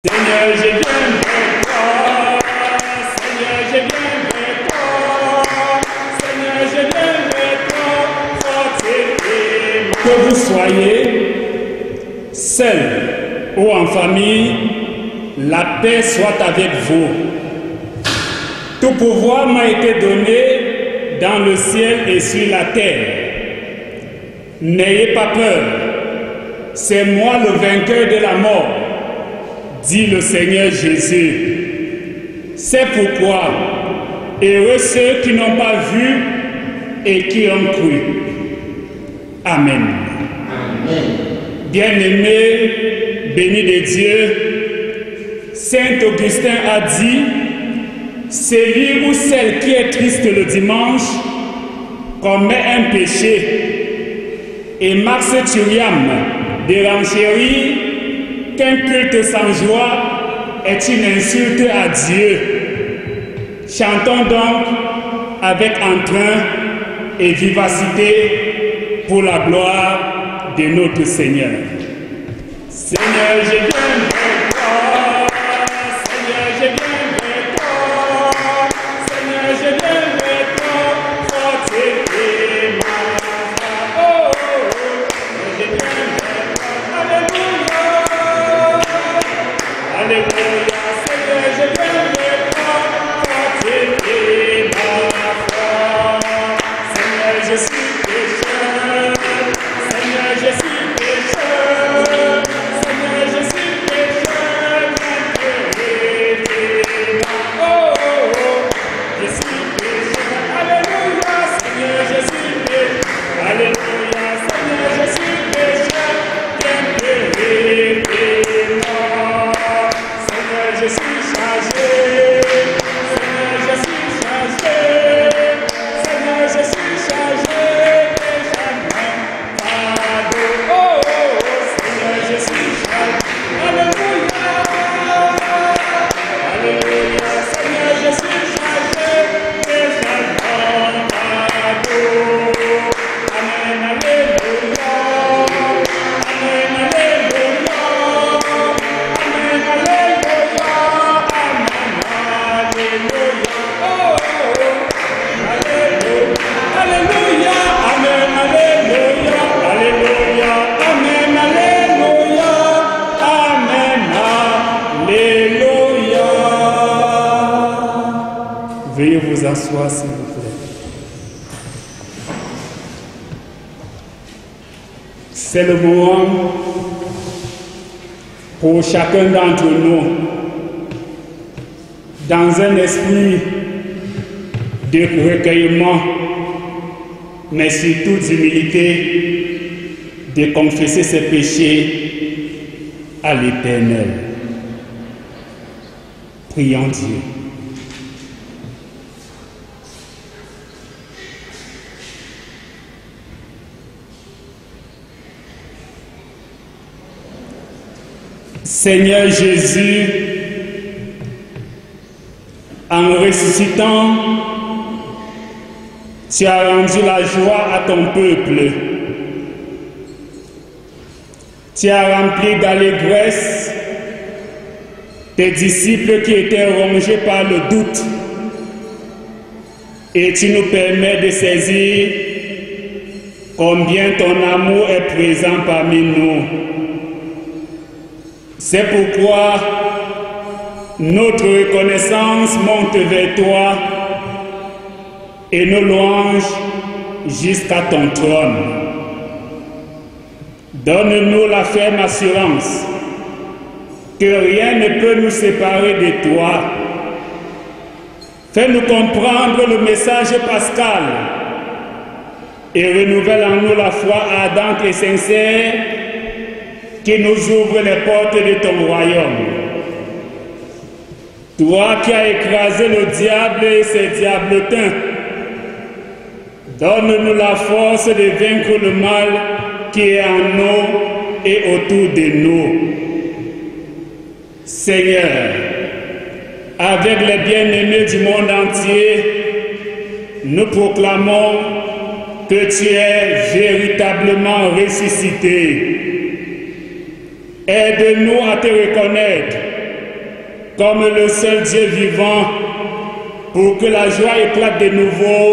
Seigneur, je viens vers toi. Seigneur, je viens vers toi. Seigneur, je viens vers toi. Fortifiez-moi. Que vous soyez seul ou en famille, la paix soit avec vous. Tout pouvoir m'a été donné dans le ciel et sur la terre. N'ayez pas peur. C'est moi le vainqueur de la mort, dit le Seigneur Jésus. C'est pourquoi, heureux ceux qui n'ont pas vu et qui ont cru. Amen. Amen. Bien-aimés, bénis de Dieu, Saint Augustin a dit, celui ou celle qui est triste le dimanche commet un péché. Et Max Thuram dérenchérit qu'un culte sans joie est une insulte à Dieu. Chantons donc avec entrain et vivacité pour la gloire de notre Seigneur. Seigneur, je viens vers toi. Seigneur, je viens vers toi. Seigneur, je viens vers toi. Fortifiez ma foi. Oh, je viens vers toi. Alléluia. Alléluia. Seigneur, je viens vers toi. Fortifiez ma foi. Seigneur, je suis pécheur. Seigneur, je suis pécheur. Seigneur, je suis pécheur. Oh, je suis pécheur. Alléluia. Seigneur, je suis pécheur. Alléluia. Seigneur, je suis pécheur. Seigneur, je suis chargé. Seigneur, je suis chargé. Seigneur, je suis chargé. Oh, Seigneur, je suis chargé. Alléluia. Alléluia. Seigneur, je suis chargé. Amen. Alléluia. Amen. Alléluia. Amen. Alléluia. Amen. Alléluia. Oh, Alléluia. Alléluia. Amen. Alléluia. Alléluia. Amen. Alléluia. Amen. Alléluia. Veuillez vous asseoir, s'il vous plaît. C'est le moment pour chacun d'entre nous, dans un esprit de recueillement, mais surtout d'humilité, de confesser ses péchés à l'Éternel. Prions Dieu. Seigneur Jésus, en ressuscitant, tu as rendu la joie à ton peuple. Tu as rempli d'allégresse tes disciples qui étaient rongés par le doute. Et tu nous permets de saisir combien ton amour est présent parmi nous. C'est pourquoi notre reconnaissance monte vers toi et nos louanges jusqu'à ton trône. Donne-nous la ferme assurance que rien ne peut nous séparer de toi. Fais-nous comprendre le message pascal et renouvelle en nous la foi ardente et sincère qui nous ouvre les portes de ton royaume. Toi qui as écrasé le diable et ses diablotins, donne-nous la force de vaincre le mal qui est en nous et autour de nous. Seigneur, avec les bien-aimés du monde entier, nous proclamons que tu es véritablement ressuscité. Aide-nous à te reconnaître comme le seul Dieu vivant, pour que la joie éclate de nouveau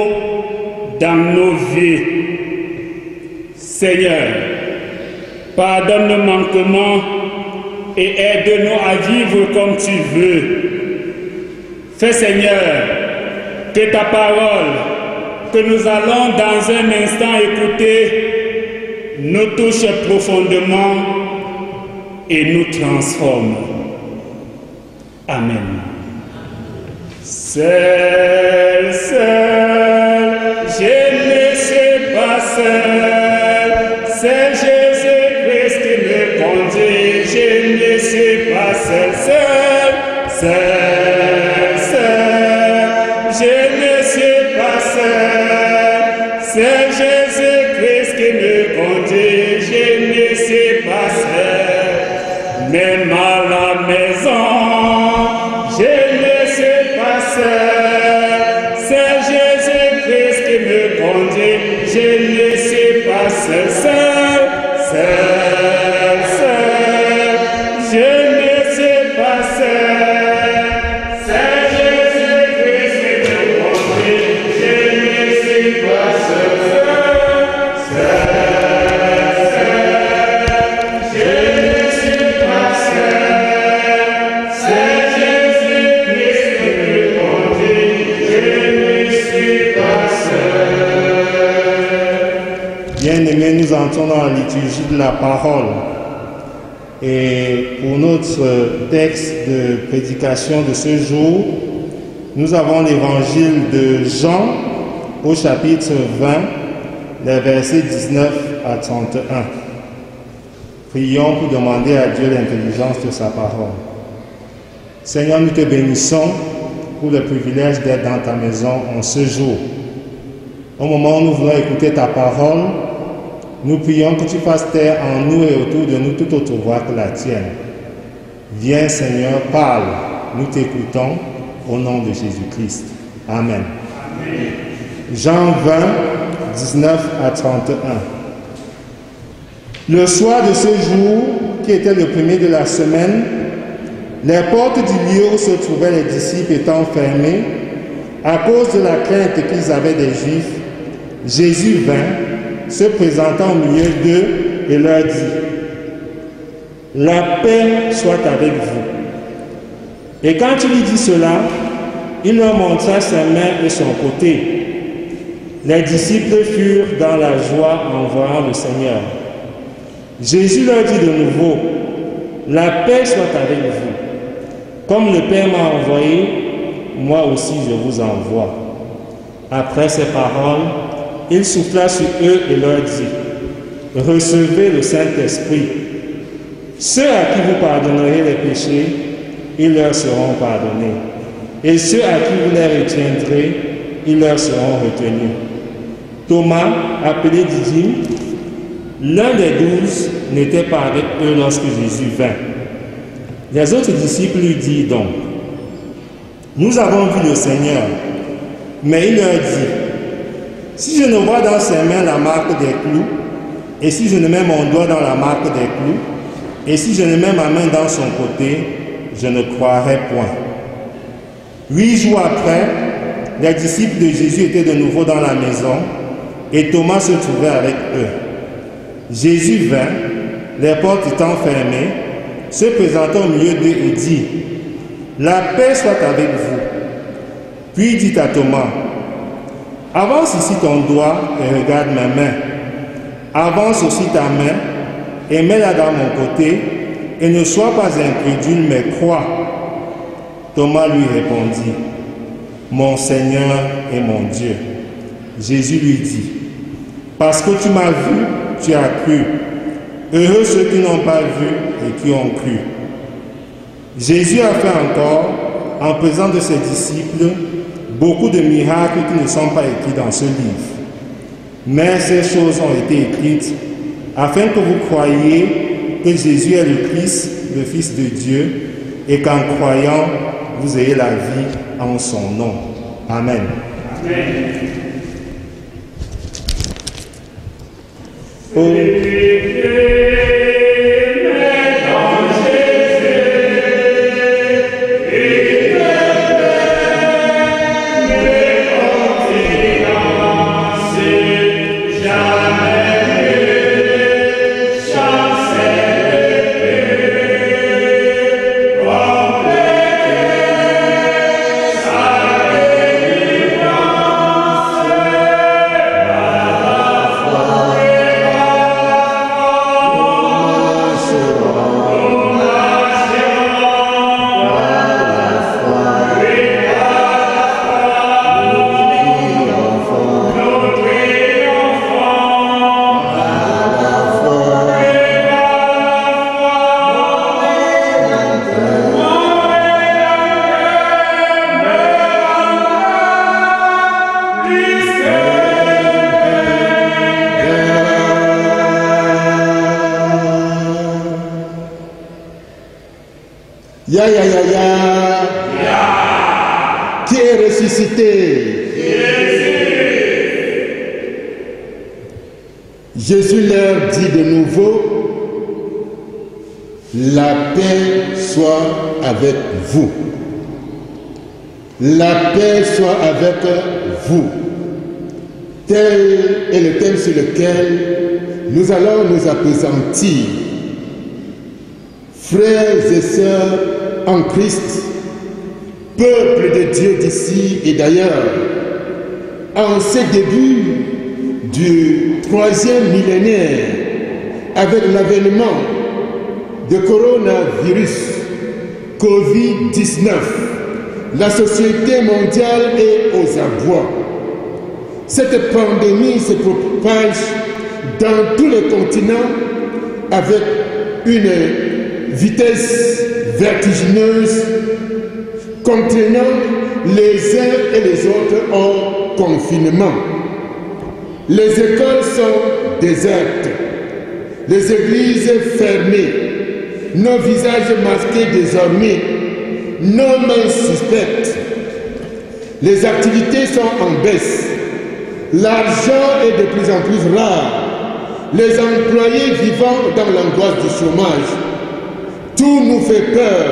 dans nos vies. Seigneur, pardonne nos manquements et aide-nous à vivre comme tu veux. Fais, Seigneur, que ta parole, que nous allons dans un instant écouter, nous touche profondément et nous transforme. Amen. Seul, je ne suis pas seul, c'est Jésus-Christ qui me conduit, je ne suis pas seul, seul, je ne suis pas seul, c'est Jésus-Christ qui me conduit, je ne suis pas seul, même à la maison, je ne suis pas seul, c'est Jésus-Christ qui me conduit, je ne suis pas seul, je ne suis pas seul, c'est Jésus-Christ qui me conduit, je ne suis pas seul, je ne suis pas seul, c'est Jésus-Christ qui me conduit, je ne suis pas seul. Bien-aimés, nous entrons dans la liturgie de la parole. Et pour notre texte de prédication de ce jour, nous avons l'évangile de Jean au chapitre 20, les versets 19 à 31. Prions pour demander à Dieu l'intelligence de sa parole. Seigneur, nous te bénissons pour le privilège d'être dans ta maison en ce jour. Au moment où nous voulons écouter ta parole, nous prions que tu fasses taire en nous et autour de nous toute autre voix que la tienne. Viens Seigneur, parle, nous t'écoutons au nom de Jésus-Christ. Amen. Amen. Jean 20, 19 à 31. Le soir de ce jour, qui était le premier de la semaine, les portes du lieu où se trouvaient les disciples étant fermées, à cause de la crainte qu'ils avaient des Juifs, Jésus vint, se présentant au milieu d'eux et leur dit: la paix soit avec vous. Et quand il lui dit cela, il leur montra sa main et son côté. Les disciples furent dans la joie en voyant le Seigneur. Jésus leur dit de nouveau: la paix soit avec vous. Comme le Père m'a envoyé, moi aussi je vous envoie. Après ces paroles, il souffla sur eux et leur dit: recevez le Saint-Esprit. Ceux à qui vous pardonnerez les péchés, ils leur seront pardonnés. Et ceux à qui vous les retiendrez, ils leur seront retenus. Thomas, appelé Didyme, l'un des 12, n'était pas avec eux lorsque Jésus vint. Les autres disciples lui dirent donc: nous avons vu le Seigneur. Mais il leur dit: si je ne vois dans ses mains la marque des clous, et si je ne mets mon doigt dans la marque des clous, et si je ne mets ma main dans son côté, je ne croirai point. 8 jours après, les disciples de Jésus étaient de nouveau dans la maison, et Thomas se trouvait avec eux. Jésus vint, les portes étant fermées, se présentant au milieu d'eux et dit: la paix soit avec vous. Puis il dit à Thomas: avance ici ton doigt et regarde mes mains. Avance aussi ta main et mets-la dans mon côté, et ne sois pas incrédule, mais crois. Thomas lui répondit: mon Seigneur et mon Dieu. Jésus lui dit: parce que tu m'as vu, tu as cru. Heureux ceux qui n'ont pas vu et qui ont cru. Jésus a fait encore, en présence de ses disciples, beaucoup de miracles qui ne sont pas écrits dans ce livre. Mais ces choses ont été écrites afin que vous croyiez que Jésus est le Christ, le Fils de Dieu, et qu'en croyant, vous ayez la vie en son nom. Amen. Amen. Oh. Ya, ya, ya, ya. Qui est ressuscité? Jésus leur dit de nouveau, la paix soit avec vous. La paix soit avec vous. Tel est le thème sur lequel nous allons nous appesantir. Frères et sœurs en Christ, peuple de Dieu d'ici et d'ailleurs, en ce début du 3e millénaire, avec l'avènement de coronavirus, Covid-19, la société mondiale est aux abois. Cette pandémie se propage dans tous les continents avec une vitesse vertigineuse, contraignant les uns et les autres en confinement. Les écoles sont désertes, les églises fermées, nos visages masqués désormais, nos mains suspectes. Les activités sont en baisse, l'argent est de plus en plus rare, les employés vivant dans l'angoisse du chômage. Tout nous fait peur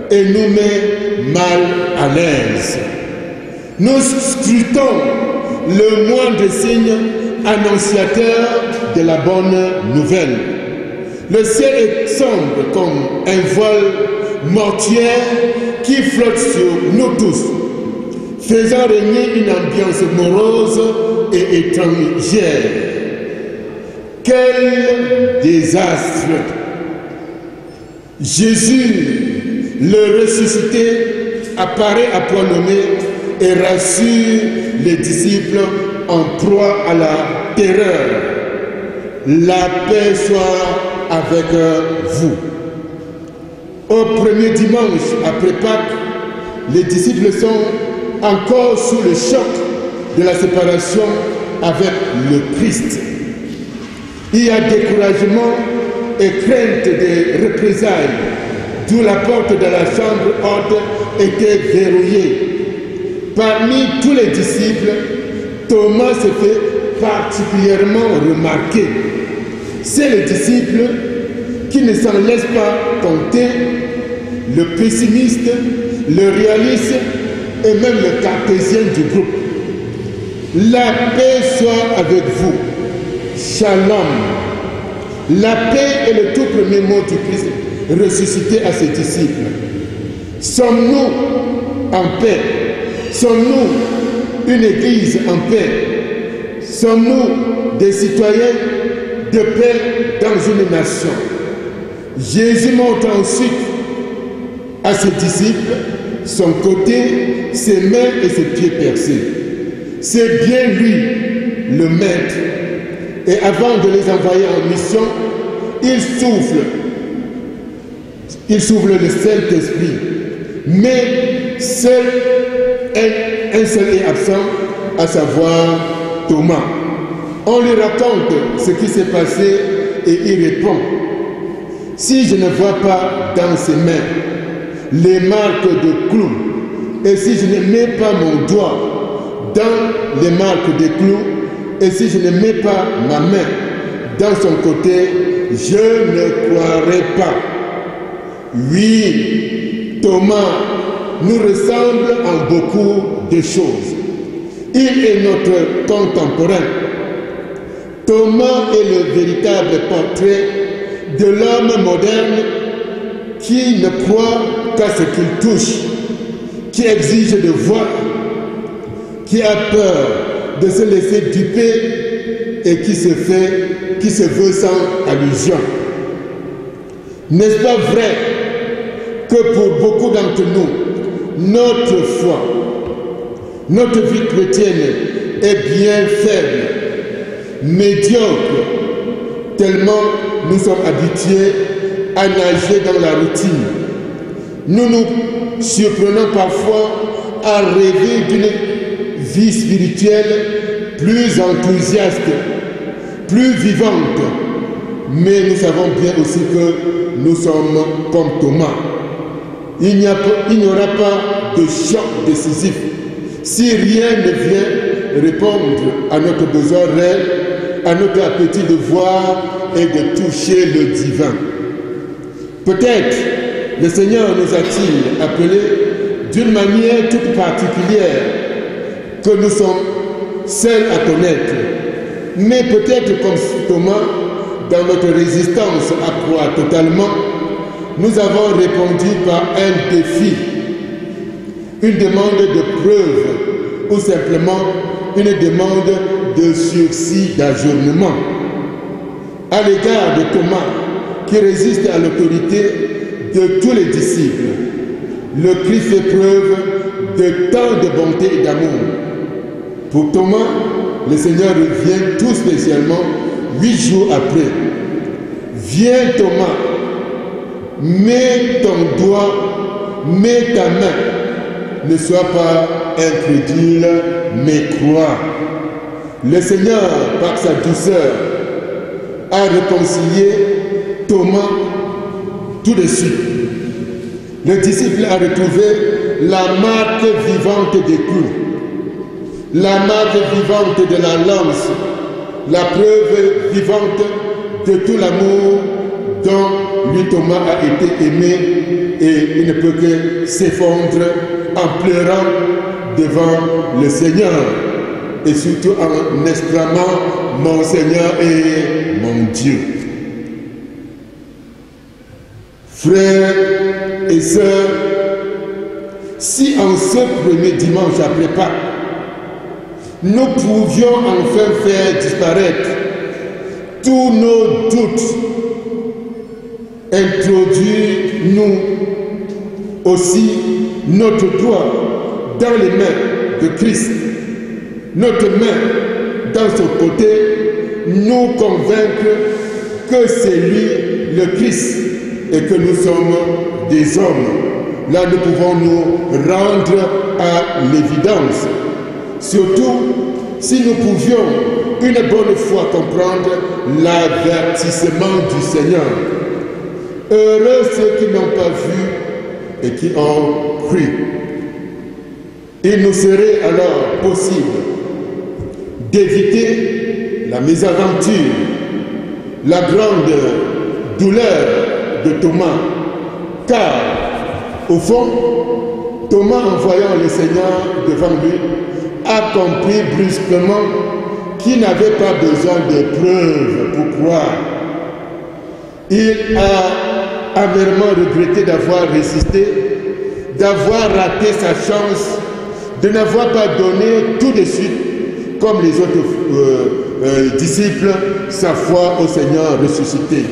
et nous met mal à l'aise. Nous scrutons le moindre signe annonciateur de la bonne nouvelle. Le ciel est sombre comme un voile mortuaire qui flotte sur nous tous, faisant régner une ambiance morose et étrangère. Quel désastre! Jésus, le ressuscité, apparaît à point nommé et rassure les disciples en proie à la terreur. La paix soit avec vous. Au premier dimanche après Pâques, les disciples sont encore sous le choc de la séparation avec le Christ. Il y a découragement et crainte des représailles, d'où la porte de la chambre haute était verrouillée. Parmi tous les disciples, Thomas se fait particulièrement remarquer. C'est le disciple qui ne s'en laisse pas tenter, le pessimiste, le réaliste et même le cartésien du groupe. La paix soit avec vous. Shalom. La paix est le tout premier mot du Christ ressuscité à ses disciples. Sommes-nous en paix? Sommes-nous une église en paix? Sommes-nous des citoyens de paix dans une nation? Jésus montre ensuite à ses disciples son côté, ses mains et ses pieds percés. C'est bien lui, le maître. Et avant de les envoyer en mission, il souffle le Saint-Esprit. Mais seul un seul est absent, à savoir Thomas. On lui raconte ce qui s'est passé et il répond: si je ne vois pas dans ses mains les marques de clous, et si je ne mets pas mon doigt dans les marques des clous, et si je ne mets pas ma main dans son côté, je ne croirai pas. Oui, Thomas nous ressemble en beaucoup de choses. Il est notre contemporain. Thomas est le véritable portrait de l'homme moderne qui ne croit qu'à ce qu'il touche, qui exige de voir, qui a peur de se laisser duper et qui se veut sans allusion. N'est-ce pas vrai que pour beaucoup d'entre nous, notre foi, notre vie chrétienne est bien faible, médiocre, tellement nous sommes habitués à nager dans la routine. Nous nous surprenons parfois à rêver d'une vie spirituelle plus enthousiaste, plus vivante. Mais nous savons bien aussi que nous sommes comme Thomas. il n'y aura pas de choc décisif si rien ne vient répondre à notre besoin réel, à notre appétit de voir et de toucher le divin. Peut-être le Seigneur nous a-t-il appelés d'une manière toute particulière que nous sommes seuls à connaître. Mais peut-être comme Thomas, dans notre résistance à croire totalement, nous avons répondu par un défi, une demande de preuve ou simplement une demande de sursis d'ajournement. À l'égard de Thomas, qui résiste à l'autorité de tous les disciples, le Christ fait preuve de tant de bonté et d'amour. Pour Thomas, le Seigneur revient tout spécialement 8 jours après. Viens Thomas, mets ton doigt, mets ta main. Ne sois pas incrédule, mais crois. Le Seigneur, par sa douceur, a réconcilié Thomas tout de suite. Le disciple a retrouvé la marque vivante des clous, la marque vivante de la lance, la preuve vivante de tout l'amour dont lui Thomas a été aimé, et il ne peut que s'effondrer en pleurant devant le Seigneur et surtout en exclamant « Mon Seigneur et mon Dieu ». Frères et sœurs, si en ce premier dimanche après Pâques, nous pouvions enfin faire disparaître tous nos doutes, introduire nous aussi notre doigt dans les mains de Christ, notre main dans son côté, nous convaincre que c'est lui le Christ et que nous sommes des hommes. Là, nous pouvons nous rendre à l'évidence. Surtout si nous pouvions une bonne fois comprendre l'avertissement du Seigneur. Heureux ceux qui n'ont pas vu et qui ont cru. Il nous serait alors possible d'éviter la mésaventure, la grande douleur de Thomas, car au fond, Thomas, en voyant le Seigneur devant lui, a compris brusquement qu'il n'avait pas besoin de preuves pour croire. Il a amèrement regretté d'avoir résisté, d'avoir raté sa chance, de n'avoir pas donné tout de suite, comme les autres disciples, sa foi au Seigneur ressuscité.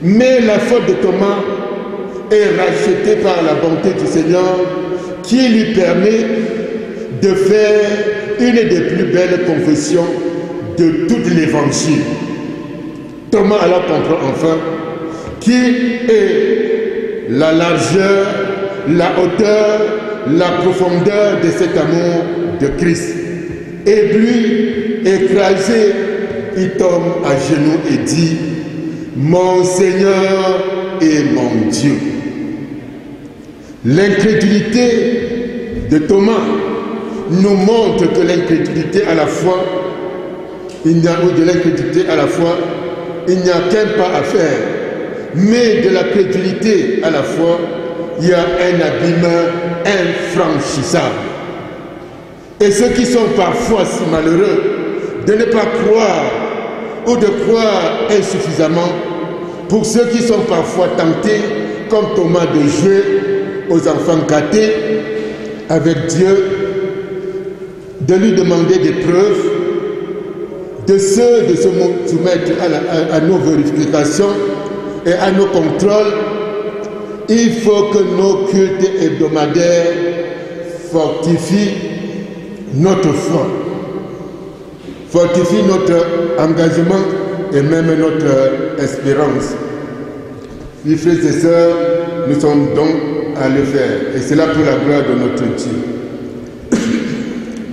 Mais la faute de Thomas est rachetée par la bonté du Seigneur qui lui permet de faire une des plus belles confessions de tout l'évangile. Thomas alors comprend enfin qui est la largeur, la hauteur, la profondeur de cet amour de Christ. Et lui, écrasé, il tombe à genoux et dit « Mon Seigneur et mon Dieu ». L'incrédulité de Thomas nous montre que l'incrédulité à la foi, il n'y a de l'incrédulité à la foi, il n'y a qu'un pas à faire. Mais de la crédulité à la foi, il y a un abîme infranchissable. Et ceux qui sont parfois si malheureux de ne pas croire ou de croire insuffisamment, pour ceux qui sont parfois tentés, comme Thomas, de jouer aux enfants gâtés avec Dieu, de lui demander des preuves, de se soumettre à nos vérifications et à nos contrôles, il faut que nos cultes hebdomadaires fortifient notre foi, fortifient notre engagement et même notre espérance. Oui, frères et sœurs, nous sommes donc à le faire, et c'est là pour la gloire de notre Dieu.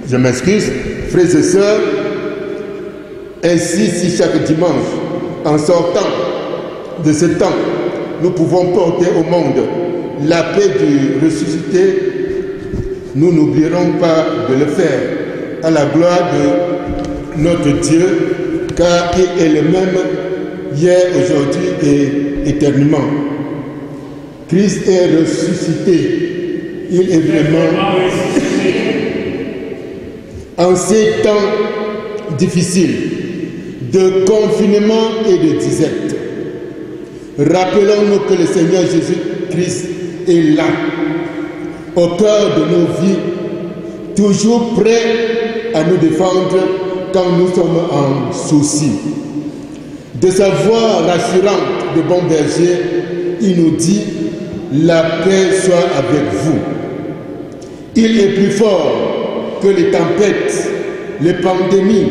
Je m'excuse, frères et sœurs, ainsi si chaque dimanche, en sortant de ce temps, nous pouvons porter au monde la paix du ressuscité, nous n'oublierons pas de le faire à la gloire de notre Dieu, car il est le même hier, aujourd'hui et éternellement. Christ est ressuscité. Il est vraiment en ces temps difficiles de confinement et de disette. Rappelons-nous que le Seigneur Jésus-Christ est là, au cœur de nos vies, toujours prêt à nous défendre quand nous sommes en souci. De sa voix rassurante de bon berger, il nous dit « La paix soit avec vous ». Il est plus fort que les tempêtes, les pandémies.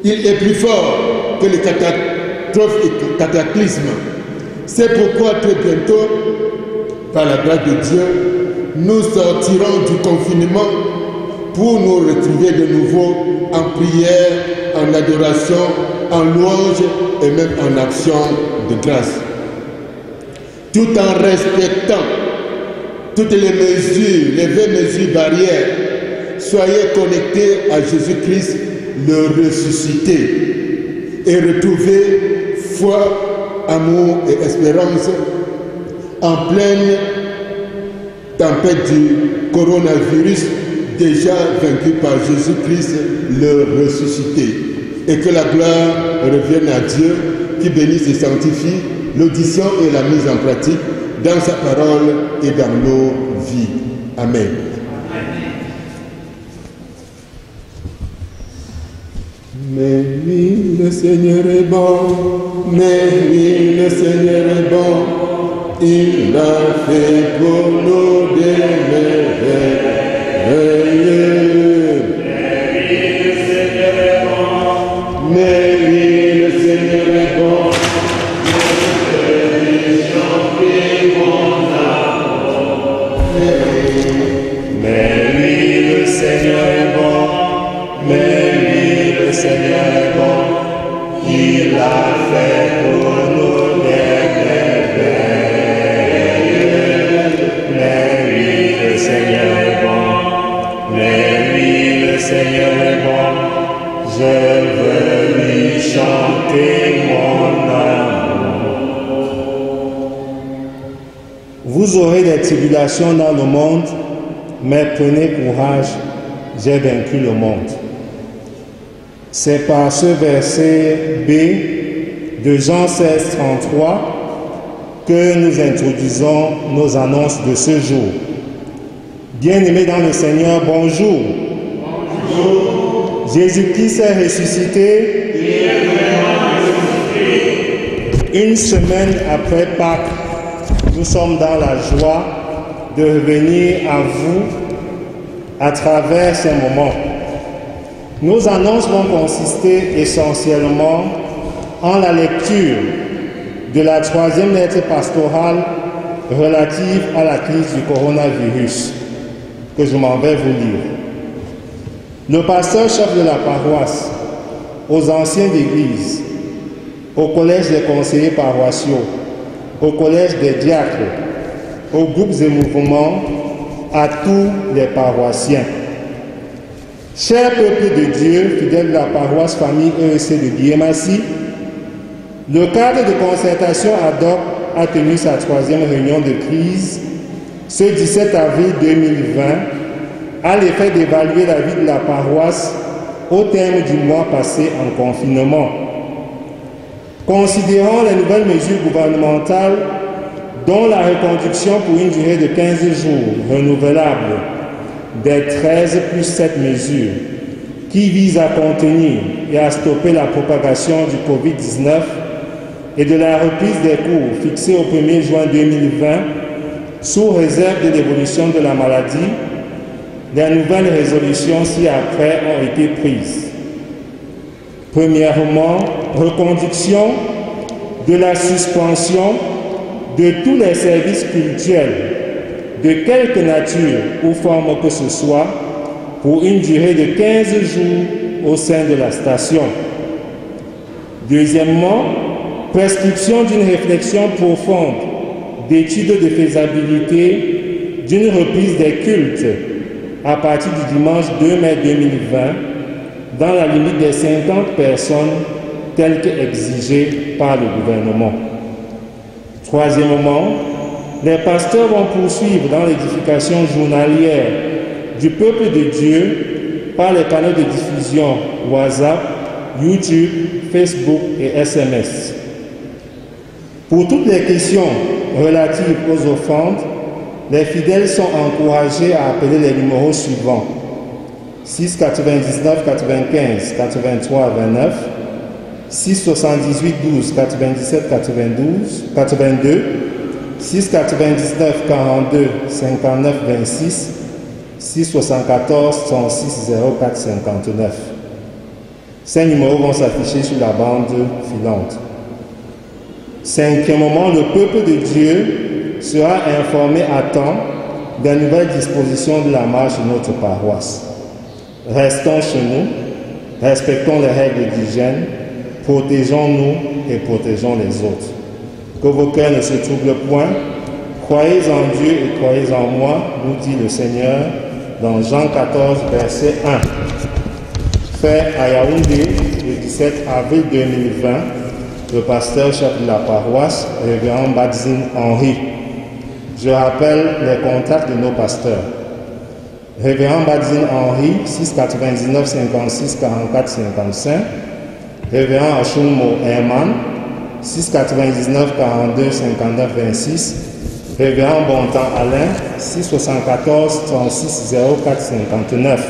Il est plus fort que les catastrophes et cataclysmes. C'est pourquoi très bientôt, par la grâce de Dieu, nous sortirons du confinement pour nous retrouver de nouveau en prière, en adoration, en louange et même en action de grâce. Tout en respectant toutes les mesures, les 20 mesures barrières, soyez connectés à Jésus-Christ, le ressuscité, et retrouvez foi, amour et espérance en pleine tempête du coronavirus déjà vaincu par Jésus-Christ, le ressuscité. Et que la gloire revienne à Dieu, qui bénisse et sanctifie l'audition et la mise en pratique dans sa parole et dans nos vies. Amen. Mais oui, le Seigneur est bon, mais oui, le Seigneur est bon, il a fait pour nous des merveilles. Mais oui, le Seigneur est bon, mais oui, le Seigneur est bon, mais oui, le Seigneur est bon, il a fait pour nous des merveilles. Mais oui, le Seigneur est bon, mais oui, le Seigneur est bon, je veux lui chanter mon amour. Vous aurez des tribulations dans le monde, mais prenez courage, j'ai vaincu le monde. C'est par ce verset B de Jean 16, 33 que nous introduisons nos annonces de ce jour. Bien-aimés dans le Seigneur, bonjour. Bonjour. Jésus-Christ est ressuscité. Il est vraiment ressuscité. Une semaine après Pâques, nous sommes dans la joie de revenir à vous à travers ces moments. Nos annonces vont consister essentiellement en la lecture de la 3e lettre pastorale relative à la crise du coronavirus, que je m'en vais vous lire. Le pasteur-chef de la paroisse, aux anciens d'église, au collège des conseillers paroissiaux, au collège des diacres, aux groupes et mouvements, à tous les paroissiens. Chers peuple de Dieu, fidèles de la paroisse famille EEC de Guillemasi, le cadre de concertation ad hoc a tenu sa 3e réunion de crise ce 17 avril 2020 à l'effet d'évaluer la vie de la paroisse au terme du mois passé en confinement. Considérant les nouvelles mesures gouvernementales, dont la reconduction pour une durée de 15 jours renouvelable des 13 plus 7 mesures qui visent à contenir et à stopper la propagation du Covid-19 et de la reprise des cours fixée au 1er juin 2020 sous réserve de l'évolution de la maladie, les nouvelles résolutions ci-après ont été prises. Premièrement, reconduction de la suspension de tous les services cultuels, de quelque nature ou forme que ce soit, pour une durée de 15 jours au sein de la station. Deuxièmement, prescription d'une réflexion profonde d'étude de faisabilité d'une reprise des cultes à partir du dimanche 2 mai 2020 dans la limite des 50 personnes telles qu'exigées par le gouvernement. Troisièmement, les pasteurs vont poursuivre dans l'édification journalière du peuple de Dieu par les canaux de diffusion WhatsApp, YouTube, Facebook et SMS. Pour toutes les questions relatives aux offrandes, les fidèles sont encouragés à appeler les numéros suivants: 6 99 95 83 29, 6 78 12 97 82, 6 99 42 59 26, 6 74 36 04 59. Ces numéros vont s'afficher sur la bande filante. Cinquièmement, le peuple de Dieu sera informé à temps des nouvelles dispositions de la marche de notre paroisse. Restons chez nous, respectons les règles d'hygiène, protégeons-nous et protégeons les autres. Que vos cœurs ne se troublent point, croyez en Dieu et croyez en moi, nous dit le Seigneur dans Jean 14, verset 1. Fait à Yaoundé, le 17 avril 2020, le pasteur-chef de la paroisse, révérend Badzine Henri. Je rappelle les contacts de nos pasteurs. Révérend Badzine Henri, 6 99 56 44 55. Révérend Achoumo Herman, 6 99 42 59 26. Révérend Bontemps Alain, 6 74 36 04 59.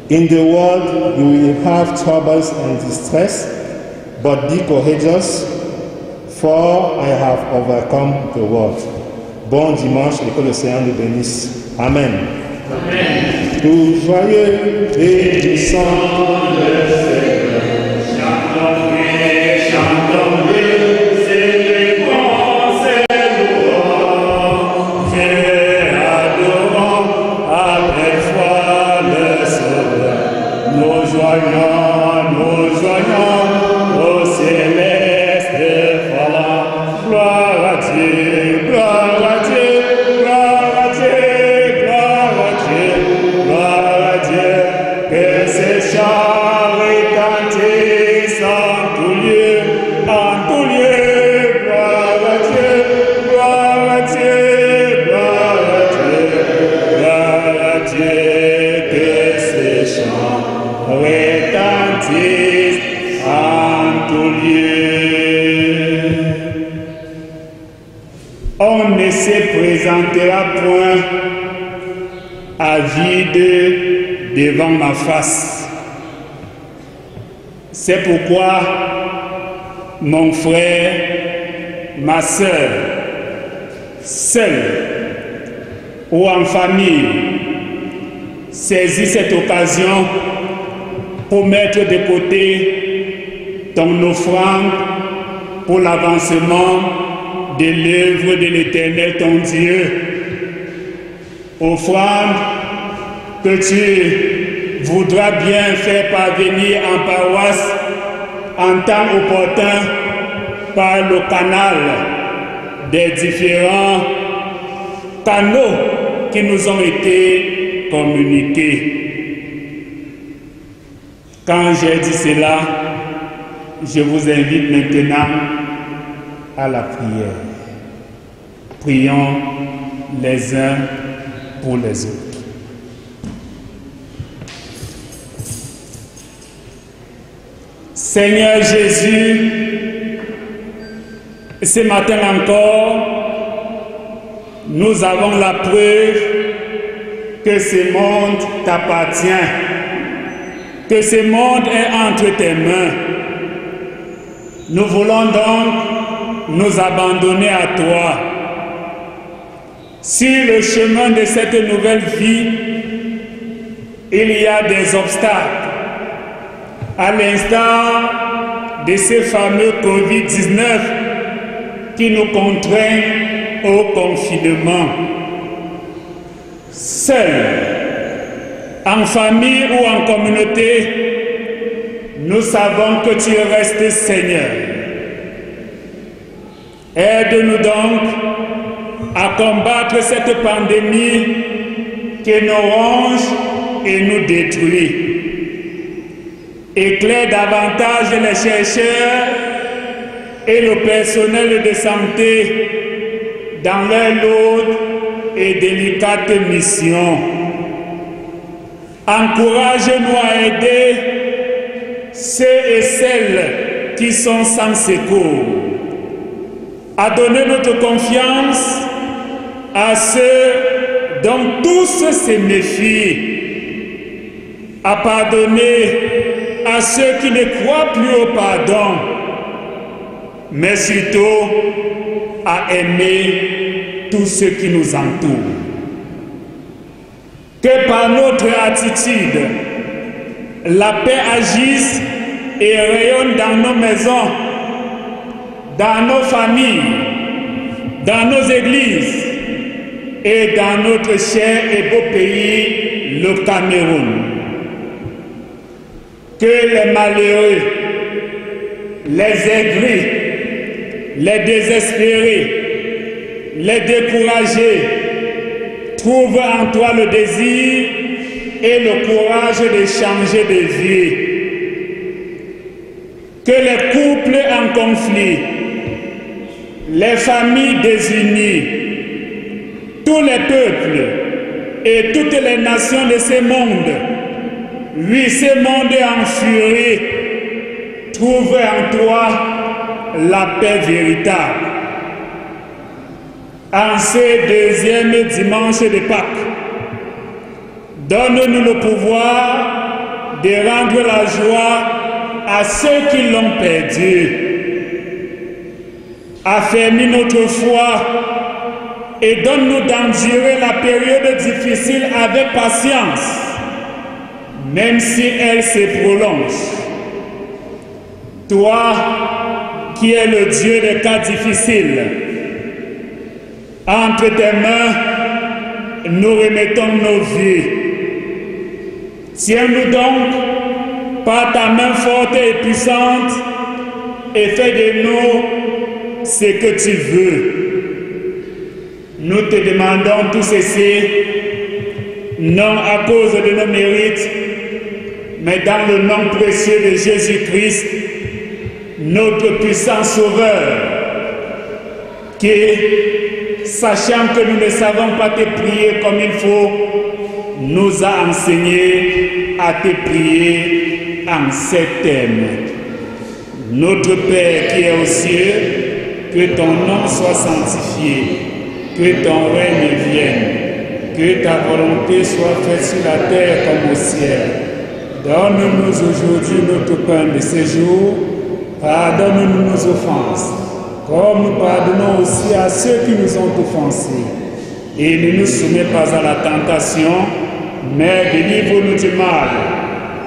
In the world you will have troubles and distress, but be courageous, for I have overcome the world. Bon dimanche et que le Seigneur nous bénisse. Amen. Amen. Tout joyeux et puissant le Seigneur. Chantons-le, chantons-le, célébrons ses louanges et adorons avec foi le Sauveur. Nous joignons au céleste voilà. Gloire à Dieu, gloire à Dieu, gloire à Dieu, gloire à Dieu, gloire à Dieu, que ces chants retentissent en tout lieu, gloire à Dieu, gloire à Dieu, gloire à Dieu, gloire à Dieu, que ces chants retentissent en tout lieu. On ne se présentera point à vide devant ma face. C'est pourquoi mon frère, ma sœur, seul ou en famille, saisis cette occasion pour mettre de côté ton offrande pour l'avancement de l'œuvre de l'Éternel ton Dieu. Offrande que tu voudras bien faire parvenir en paroisse en temps opportun par le canal des différents canaux qui nous ont été communiqués. Quand j'ai dit cela, je vous invite maintenant à la prière. Prions les uns pour les autres. Seigneur Jésus, ce matin encore, nous avons la preuve que ce monde t'appartient, que ce monde est entre tes mains. Nous voulons donc nous abandonner à toi. Sur le chemin de cette nouvelle vie, il y a des obstacles. À l'instar de ce fameux Covid-19 qui nous contraint au confinement. Seuls, en famille ou en communauté, nous savons que tu restes Seigneur. Aide-nous donc à combattre cette pandémie qui nous ronge et nous détruit. Éclaire davantage les chercheurs et le personnel de santé dans leur lourde et délicate mission. Encourage-nous à aider ceux et celles qui sont sans secours, à donner notre confiance à ceux dont tous se méfient, à pardonner à ceux qui ne croient plus au pardon, mais surtout à aimer tous ceux qui nous entourent. Que par notre attitude, la paix agisse et rayonne dans nos maisons, dans nos familles, dans nos églises et dans notre cher et beau pays, le Cameroun. Que les malheureux, les aigris, les désespérés, les découragés trouvent en toi le désir et le courage de changer de vie. Que les couples en conflit, les familles désunies, tous les peuples et toutes les nations de ce monde, oui, ce monde en furie, trouvent en toi la paix véritable. En ce deuxième dimanche de Pâques, donne-nous le pouvoir de rendre la joie à ceux qui l'ont perdu. Affermis notre foi et donne-nous d'endurer la période difficile avec patience, même si elle se prolonge. Toi, qui es le Dieu des cas difficiles, entre tes mains, nous remettons nos vies. Tiens-nous donc par ta main forte et puissante et fais de nous ce que tu veux. Nous te demandons tout ceci, non à cause de nos mérites, mais dans le nom précieux de Jésus-Christ, notre puissant Sauveur, qui, sachant que nous ne savons pas te prier comme il faut, nous a enseigné à te prier en ces termes. Notre Père qui est aux cieux, que ton nom soit sanctifié, que ton règne vienne, que ta volonté soit faite sur la terre comme au ciel. Donne-nous aujourd'hui notre pain de ce jour, pardonne-nous nos offenses, comme nous pardonnons aussi à ceux qui nous ont offensés. Et ne nous soumets pas à la tentation, mais délivre-nous du mal,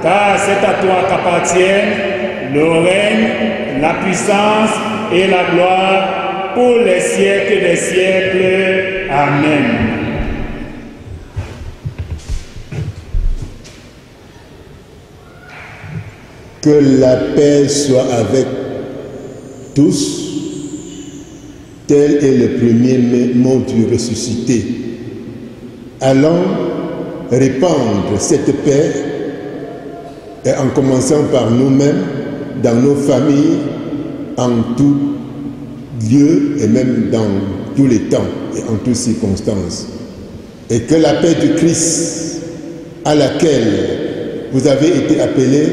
car c'est à toi qu'appartiennent le règne, la puissance et la gloire pour les siècles des siècles. Amen. Que la paix soit avec tous. Tel est le premier mot du ressuscité. Allons répandre cette paix, et en commençant par nous-mêmes, dans nos familles, en tout lieu et même dans tous les temps et en toutes circonstances. Et que la paix du Christ, à laquelle vous avez été appelés,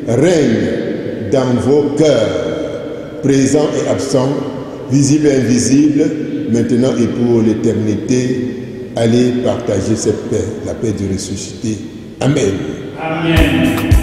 règne dans vos cœurs, présents et absents, visibles et invisibles, maintenant et pour l'éternité. Allez partager cette paix, la paix du ressuscité. Amen. Amen.